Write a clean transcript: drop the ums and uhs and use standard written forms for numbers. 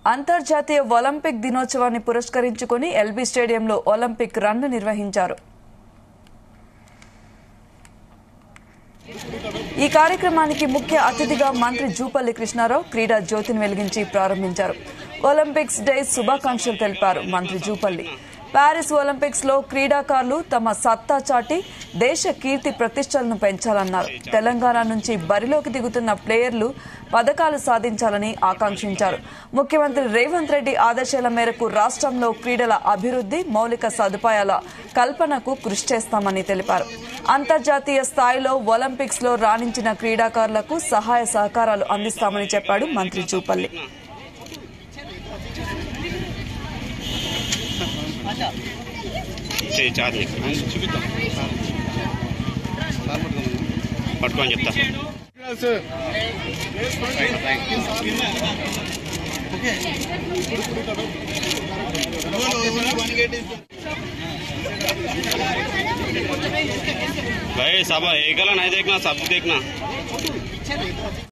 అంతర్జాతీయ ఒలింపిక్ దినోత్సవాన్ని పురస్కరించుకుని ఎల్బీ స్టేడియంలో ఒలింపిక్ రన్ నిర్వహించారు. ఈ కార్యక్రమానికి ముఖ్య అతిథిగా మంత్రి జూపల్లి కృష్ణారావు క్రీడా జ్యోతిని వెలిగించి ప్రారంభించారు. ఒలింపిక్స్ డే శుభాకాంక్షలు తెలిపారు మంత్రి జూపల్లి. ప్యారిస్ ఒలింపిక్స్ లో క్రీడాకారులు తమ సత్తా చాటి దేశ కీర్తి ప్రతిష్టలను పెంచాలన్నారు. తెలంగాణ నుంచి బరిలోకి దిగుతున్న ప్లేయర్లు పథకాలు సాధించాలని ఆకాంక్షించారు. ముఖ్యమంత్రి రేవంత్ రెడ్డి ఆదేశాల మేరకు రాష్ట్రంలో క్రీడల అభివృద్ధి, మౌలిక సదుపాయాల కల్పనకు కృషి చేస్తామని తెలిపారు. అంతర్జాతీయ స్థాయిలో ఒలింపిక్స్ లో రాణించిన క్రీడాకారులకు సహాయ సహకారాలు అందిస్తామని చెప్పాడు మంత్రి జూపల్లి. పట్టుకొని చెప్తా. भाई सब एक नहीं देखना, सब देखना.